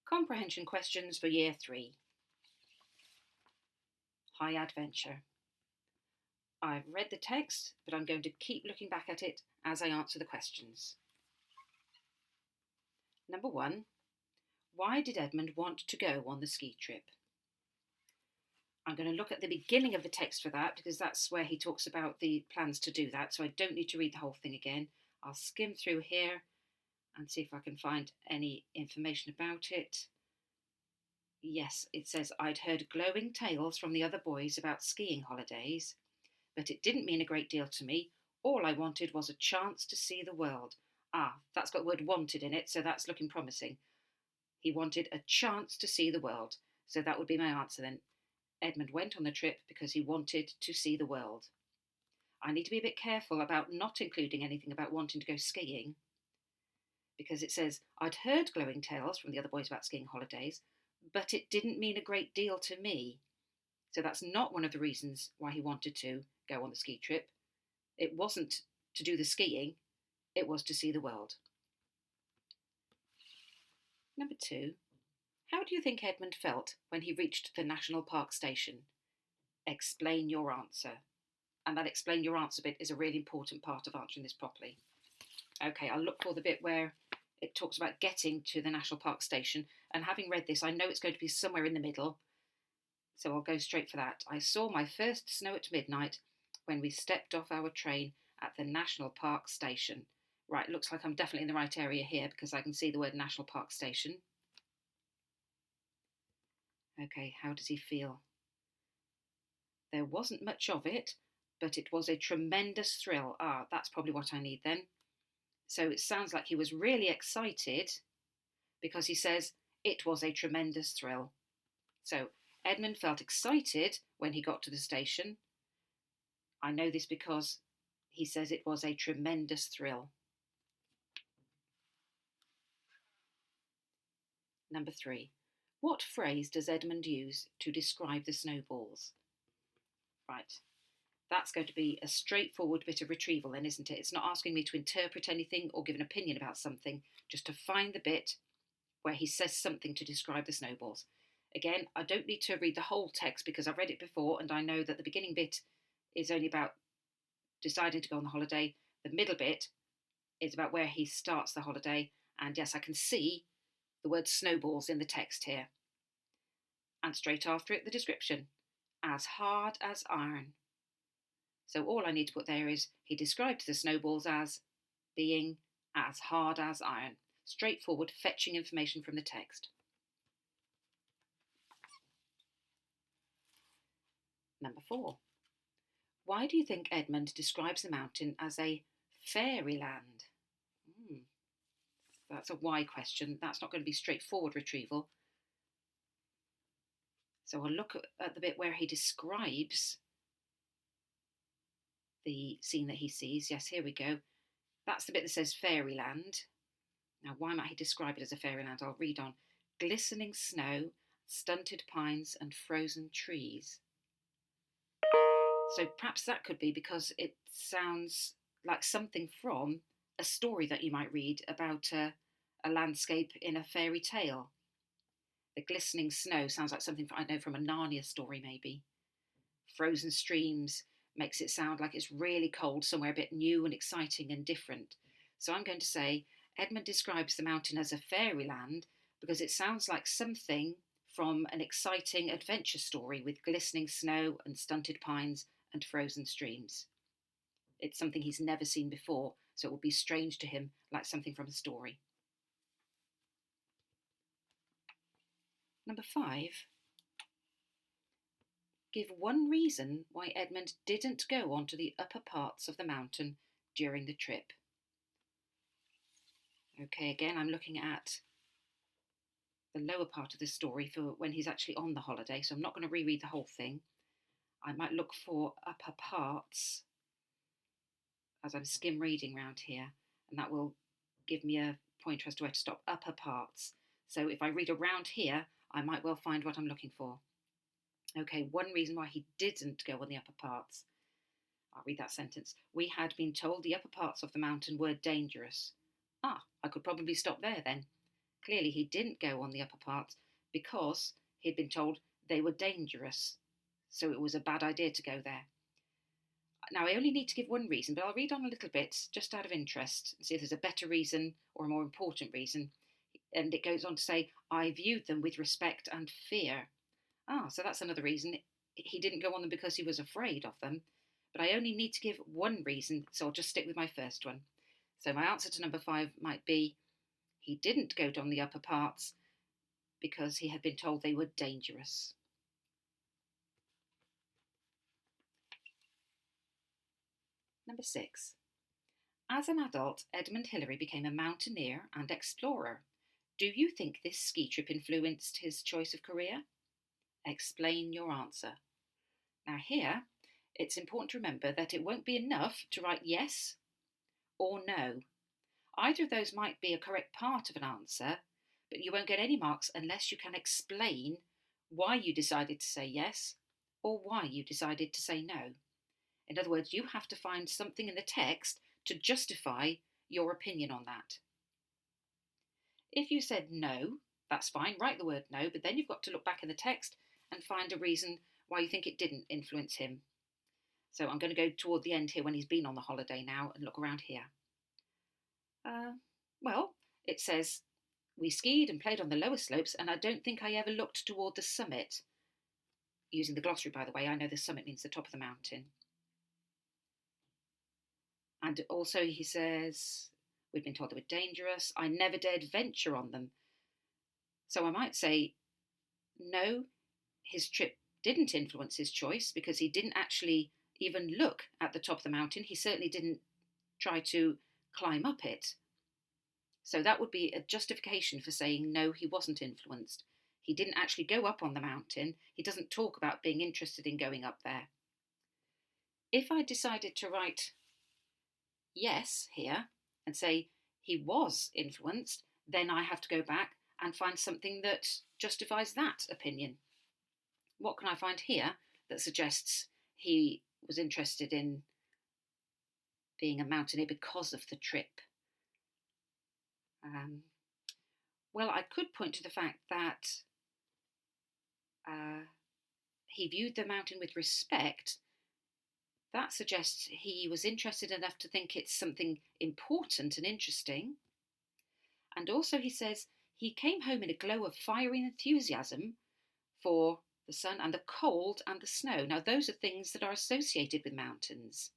Comprehension questions for Year 3. High Adventure. I've read the text, but I'm going to keep looking back at it as I answer the questions. Number 1. Why did Edmund want to go on the ski trip? I'm going to look at the beginning of the text for that because that's where he talks about the plans to do that, so I don't need to read the whole thing again. I'll skim through here and see if I can find any information about it. Yes, it says, I'd heard glowing tales from the other boys about skiing holidays, but it didn't mean a great deal to me. All I wanted was a chance to see the world. That's got the word wanted in it, so that's looking promising. He wanted a chance to see the world, so that would be my answer then. Edmund went on the trip because he wanted to see the world. I need to be a bit careful about not including anything about wanting to go skiing, because it says, I'd heard glowing tales from the other boys about skiing holidays, but it didn't mean a great deal to me. So that's not one of the reasons why he wanted to go on the ski trip. It wasn't to do the skiing, it was to see the world. Number 2. How do you think Edmund felt when he reached the National Park station? Explain your answer. And that explain your answer bit is a really important part of answering this properly. Okay, I'll look for the bit where it talks about getting to the National Park station, and having read this, I know it's going to be somewhere in the middle, so I'll go straight for that. I saw my first snow at midnight when we stepped off our train at the National Park station. Right, looks like I'm definitely in the right area here because I can see the word National Park station. Okay, how does he feel? There wasn't much of it, but it was a tremendous thrill. That's probably what I need then. So it sounds like he was really excited because he says it was a tremendous thrill. So Edmund felt excited when he got to the station. I know this because he says it was a tremendous thrill. Number 3. What phrase does Edmund use to describe the snowballs? Right. That's going to be a straightforward bit of retrieval then, isn't it? It's not asking me to interpret anything or give an opinion about something, just to find the bit where he says something to describe the snowballs. Again, I don't need to read the whole text because I've read it before and I know that the beginning bit is only about deciding to go on the holiday. The middle bit is about where he starts the holiday. And yes, I can see the word snowballs in the text here. And straight after it, the description. As hard as iron. So all I need to put there is he described the snowballs as being as hard as iron. Straightforward, fetching information from the text. Number 4. Why do you think Edmund describes the mountain as a fairyland? That's a why question. That's not going to be straightforward retrieval. So I'll look at the bit where he describes the scene that he sees. Yes, here we go. That's the bit that says fairyland. Now, why might he describe it as a fairyland? I'll read on. Glistening snow, stunted pines and frozen trees. So perhaps that could be because it sounds like something from a story that you might read about a landscape in a fairy tale. The glistening snow sounds like something I know from a Narnia story maybe. Frozen streams makes it sound like it's really cold, somewhere a bit new and exciting and different. So I'm going to say Edmund describes the mountain as a fairyland because it sounds like something from an exciting adventure story with glistening snow and stunted pines and frozen streams. It's something he's never seen before, so it will be strange to him, like something from a story. Number 5. Give one reason why Edmund didn't go onto the upper parts of the mountain during the trip. Okay, again, I'm looking at the lower part of the story for when he's actually on the holiday, so I'm not going to reread the whole thing. I might look for upper parts as I'm skim reading around here, and that will give me a pointer as to where to stop. Upper parts. So if I read around here, I might well find what I'm looking for. Okay, one reason why he didn't go on the upper parts. I'll read that sentence. We had been told the upper parts of the mountain were dangerous. I could probably stop there then. Clearly, he didn't go on the upper parts because he'd been told they were dangerous. So it was a bad idea to go there. Now, I only need to give one reason, but I'll read on a little bit just out of interest and see if there's a better reason or a more important reason. And it goes on to say, I viewed them with respect and fear. So that's another reason. He didn't go on them because he was afraid of them. But I only need to give one reason, so I'll just stick with my first one. So my answer to number 5 might be, he didn't go down the upper parts because he had been told they were dangerous. Number 6. As an adult, Edmund Hillary became a mountaineer and explorer. Do you think this ski trip influenced his choice of career? Explain your answer. Now here, it's important to remember that it won't be enough to write yes or no. Either of those might be a correct part of an answer, but you won't get any marks unless you can explain why you decided to say yes or why you decided to say no. In other words, you have to find something in the text to justify your opinion on that. If you said no, that's fine, write the word no, but then you've got to look back in the text and find a reason why you think it didn't influence him. So I'm going to go toward the end here when he's been on the holiday now and look around here. Well, it says, we skied and played on the lower slopes, and I don't think I ever looked toward the summit. Using the glossary, by the way, I know the summit means the top of the mountain. And also he says, we've been told they were dangerous. I never dared venture on them. So I might say, no, his trip didn't influence his choice because he didn't actually even look at the top of the mountain. He certainly didn't try to climb up it. So that would be a justification for saying no, he wasn't influenced. He didn't actually go up on the mountain. He doesn't talk about being interested in going up there. If I decided to write yes here and say he was influenced, then I have to go back and find something that justifies that opinion. What can I find here that suggests he was interested in being a mountaineer because of the trip? Well, I could point to the fact that he viewed the mountain with respect. That suggests he was interested enough to think it's something important and interesting. And also he says he came home in a glow of fiery enthusiasm for the sun and the cold and the snow. Now, those are things that are associated with mountains.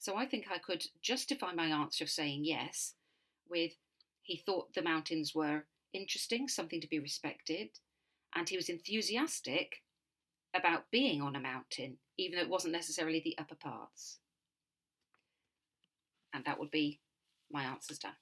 So I think I could justify my answer of saying yes with he thought the mountains were interesting, something to be respected, and he was enthusiastic about being on a mountain, even though it wasn't necessarily the upper parts. And that would be my answers done.